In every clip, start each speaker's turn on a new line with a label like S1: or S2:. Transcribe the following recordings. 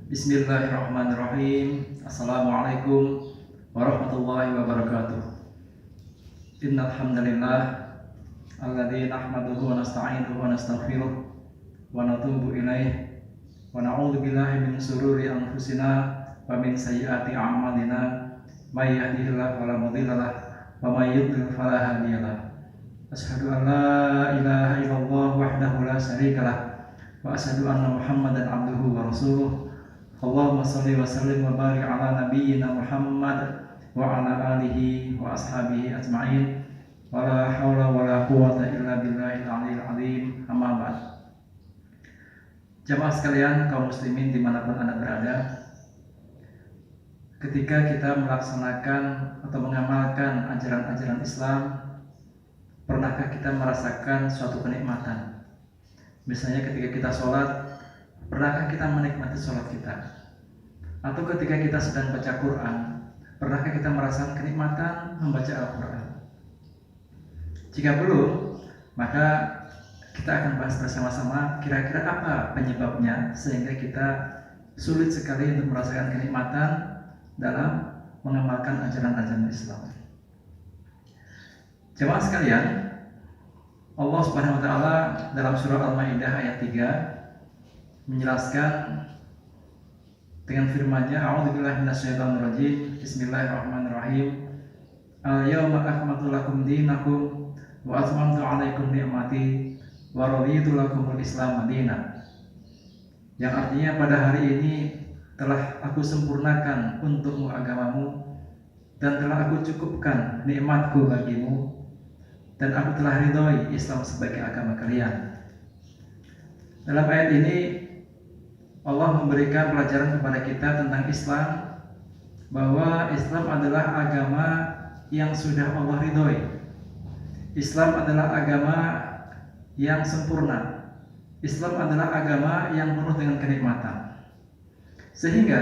S1: Bismillahirrahmanirrahim. Assalamualaikum warahmatullahi wabarakatuh. Innal hamdalillah alladzi nahmaduhu wa nasta'inuhu wa nastaghfiruh wa natubu ilaih wa na'udzu billahi min shururi anfusina wa min sayyiati a'malina may yahdihillahu fala mudilla lahu wa may yudlil fala hadiya lahu. Asyhadu an la ilaha illallah wahdahu la syarika lahu wa asyhadu anna Muhammadan abduhu wa rasuluh. Allahumma sholli wa sallim wa barik ala nabiyyina Muhammad wa ala alihi wa ashabihi ajma'in. Wa la haula wa la quwwata illa billahil aliyyil azim. Amma ba'd. Jamaah sekalian, kaum muslimin dimanapun Anda berada, ketika kita melaksanakan atau mengamalkan ajaran-ajaran Islam, pernahkah kita merasakan suatu kenikmatan? Misalnya ketika kita sholat, pernahkah kita menikmati sholat kita? Atau ketika kita sedang baca Quran, pernahkah kita merasakan kenikmatan membaca Al-Quran? Jika belum, maka kita akan bahas bersama-sama kira-kira apa penyebabnya sehingga kita sulit sekali untuk merasakan kenikmatan dalam mengamalkan ajaran-ajaran Islam. Jemaah sekalian, Allah Subhanahu wa taala dalam surah Al-Maidah ayat 3 menjelaskan dengan firman-Nya, A'udzubillahi minasyaitonir rajim. Bismillahirrahmanirrahim. Al-yauma akmaltu lakum dinakum wa atmamtu 'alaikum ni'mati wa raditu lakumul Islam dinan. Yang artinya pada hari ini telah aku sempurnakan untukmu agamamu dan telah aku cukupkan nikmatku bagimu dan aku telah ridhoi Islam sebagai agama kalian. Dalam ayat ini Allah memberikan pelajaran kepada kita tentang Islam, bahwa Islam adalah agama yang sudah Allah ridhoi. Islam adalah agama yang sempurna. Islam adalah agama yang penuh dengan kenikmatan. Sehingga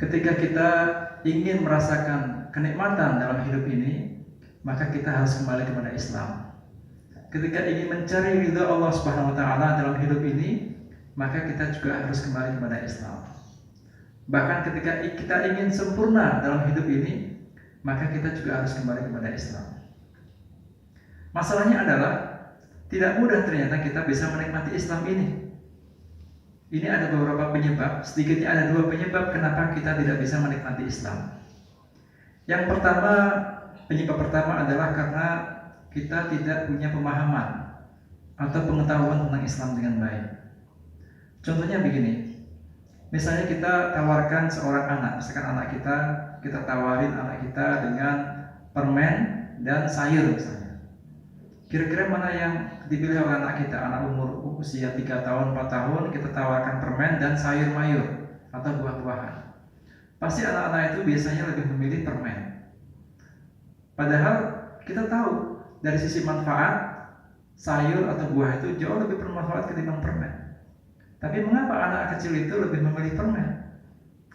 S1: ketika kita ingin merasakan kenikmatan dalam hidup ini, maka kita harus kembali kepada Islam. Ketika ingin mencari ridha Allah Subhanahu wa taala dalam hidup ini, maka kita juga harus kembali kepada Islam. Bahkan ketika kita ingin sempurna dalam hidup ini, maka kita juga harus kembali kepada Islam. Masalahnya adalah tidak mudah ternyata kita bisa menikmati Islam ini. Ini ada beberapa penyebab, sedikitnya ada 2 penyebab kenapa kita tidak bisa menikmati Islam. Yang pertama, penyebab pertama adalah karena kita tidak punya pemahaman atau pengetahuan tentang Islam dengan baik. Contohnya begini, misalnya kita tawarkan seorang anak, misalkan kita tawarin anak kita dengan permen dan sayur misalnya. Kira-kira mana yang dipilih oleh anak kita? Anak umur usia 3 tahun, 4 tahun, kita tawarkan permen dan sayur mayur atau buah-buahan. Pasti anak-anak itu biasanya lebih memilih permen. Padahal kita tahu dari sisi manfaat, sayur atau buah itu jauh lebih bermanfaat ketimbang permen. Tapi mengapa anak kecil itu lebih memilih permen?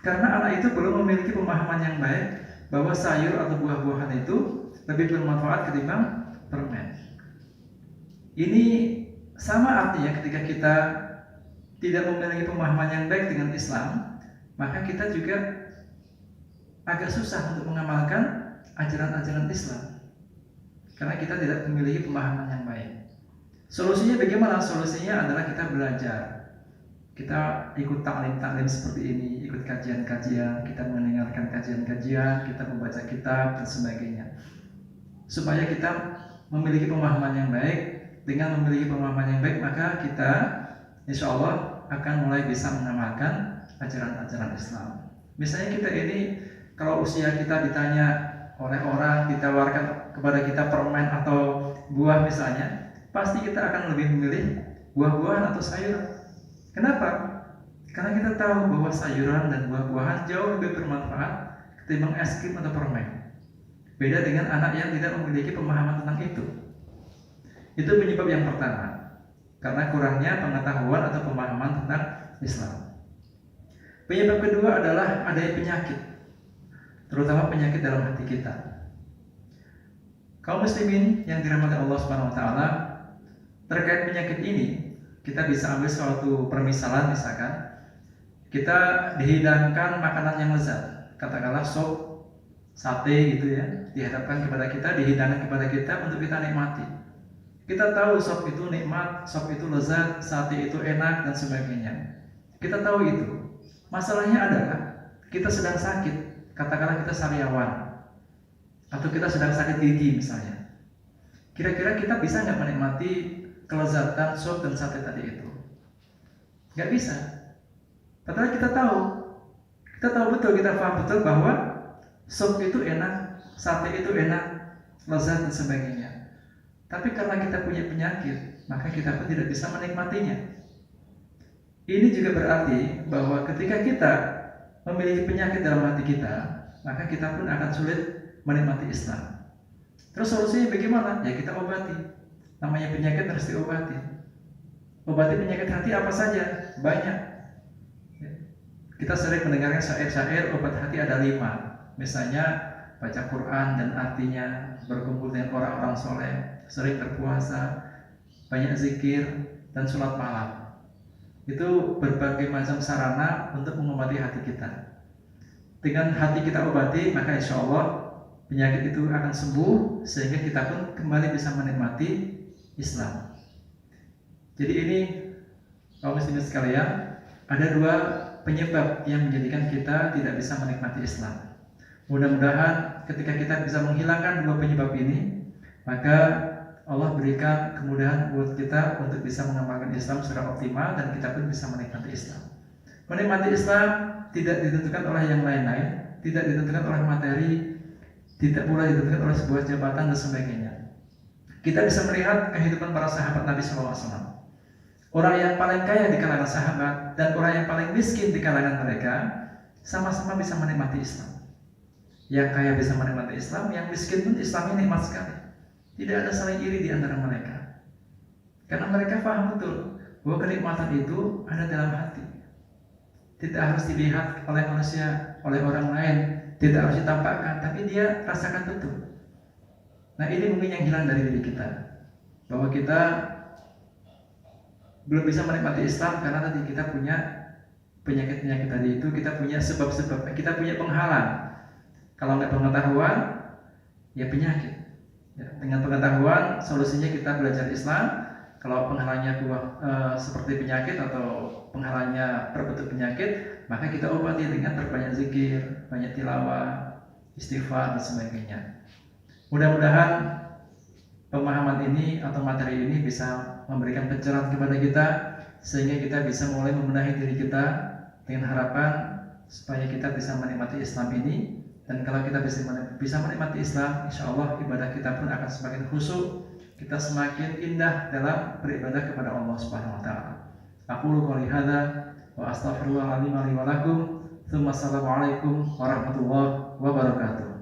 S1: Karena anak itu belum memiliki pemahaman yang baik bahwa sayur atau buah-buahan itu lebih bermanfaat ketimbang permen. Ini sama artinya ketika kita tidak memiliki pemahaman yang baik dengan Islam, maka kita juga agak susah untuk mengamalkan ajaran-ajaran Islam. Karena kita tidak memiliki pemahaman yang baik. Solusinya bagaimana? Solusinya adalah kita belajar. Kita ikut taklim seperti ini, ikut kajian-kajian, kita mendengarkan kajian-kajian, kita membaca kitab dan sebagainya. Supaya kita memiliki pemahaman yang baik. Dengan memiliki pemahaman yang baik, maka kita insya Allah akan mulai bisa mengamalkan ajaran-ajaran Islam. Misalnya kita ini, kalau usia kita ditanya oleh orang, ditawarkan kepada kita permen atau buah misalnya, pasti kita akan lebih memilih buah-buahan atau sayur. Kenapa? Karena kita tahu bahwa sayuran dan buah-buahan jauh lebih bermanfaat ketimbang es krim atau permen. Beda dengan anak yang tidak memiliki pemahaman tentang itu. Itu penyebab yang pertama, karena kurangnya pengetahuan atau pemahaman tentang Islam. Penyebab kedua adalah adanya penyakit, terutama penyakit dalam hati kita. Kaum muslimin yang dirahmati Allah Subhanahu wa taala, terkait penyakit ini, kita bisa ambil suatu permisalan. Misalkan kita dihidangkan makanan yang lezat, katakanlah sop, sate gitu ya, dihadapkan kepada kita, dihidangkan kepada kita untuk kita nikmati. Kita tahu sop itu nikmat, sop itu lezat, sate itu enak dan sebagainya. Kita tahu itu. Masalahnya adalah kita sedang sakit, katakanlah kita sariawan, atau kita sedang sakit gigi misalnya. Kira-kira kita bisa nggak menikmati kelezatan sop dan sate tadi itu? Nggak bisa. Padahal kita tahu betul, kita paham betul bahwa sop itu enak, sate itu enak, lezat dan sebagainya. Tapi karena kita punya penyakit, maka kita pun tidak bisa menikmatinya. Ini juga berarti bahwa ketika kita memiliki penyakit dalam hati kita, maka kita pun akan sulit menikmati Islam. Terus solusinya bagaimana? Ya kita obati. Namanya penyakit harus diobati. Obati penyakit hati apa saja? Banyak. Kita sering mendengarkan syair-syair obat hati ada 5. Misalnya baca Quran dan artinya, berkumpul dengan orang-orang soleh, sering berpuasa, banyak zikir, dan sholat malam. Itu berbagai macam sarana untuk mengobati hati kita. Dengan hati kita obati, maka insya Allah penyakit itu akan sembuh, sehingga kita pun kembali bisa menikmati Islam. Jadi ini kaum muslimin sekalian, ada 2 penyebab yang menjadikan kita tidak bisa menikmati Islam. Mudah-mudahan ketika kita bisa menghilangkan 2 penyebab ini, maka Allah berikan kemudahan buat kita untuk bisa mengamalkan Islam secara optimal dan kita pun bisa menikmati Islam. Menikmati Islam tidak ditentukan oleh yang lain-lain, tidak ditentukan oleh materi, tidak pula ditentukan oleh sebuah jabatan dan sebagainya. Kita bisa melihat kehidupan para sahabat Nabi SAW. Orang yang paling kaya di kalangan sahabat dan orang yang paling miskin di kalangan mereka sama-sama bisa menikmati Islam. Yang kaya bisa menikmati Islam, yang miskin pun Islamnya nikmat sekali. Tidak ada saling iri di antara mereka. Karena mereka paham betul bahwa kenikmatan itu ada dalam hati. Tidak harus dilihat oleh manusia, oleh orang lain, tidak harus ditampakkan, tapi dia rasakan betul. Nah, ini mungkin yang hilang dari diri kita. Bahwa kita belum bisa menikmati Islam karena tadi kita punya penyakit-penyakit tadi itu, kita punya sebab-sebab, kita punya penghalang. Kalau nggak pengetahuan, ya penyakit. Ya, dengan pengetahuan, solusinya kita belajar Islam. Kalau penghalangnya seperti penyakit atau penghalangnya berbentuk penyakit, maka kita obati dengan berbanyak zikir, banyak tilawah, istighfar dan sebagainya. Mudah-mudahan pemahaman ini atau materi ini bisa memberikan pencerahan kepada kita, sehingga kita bisa mulai membenahi diri kita dengan harapan supaya kita bisa menikmati Islam ini. Dan kalau kita bisa menikmati Islam, insya Allah ibadah kita pun akan semakin khusyuk, kita semakin indah dalam beribadah kepada Allah Subhanahu Wa Taala. Aqulu qouli hadza wa astaghfirullahaladzim li wa lakum. Assalamualaikum warahmatullahi wabarakatuh.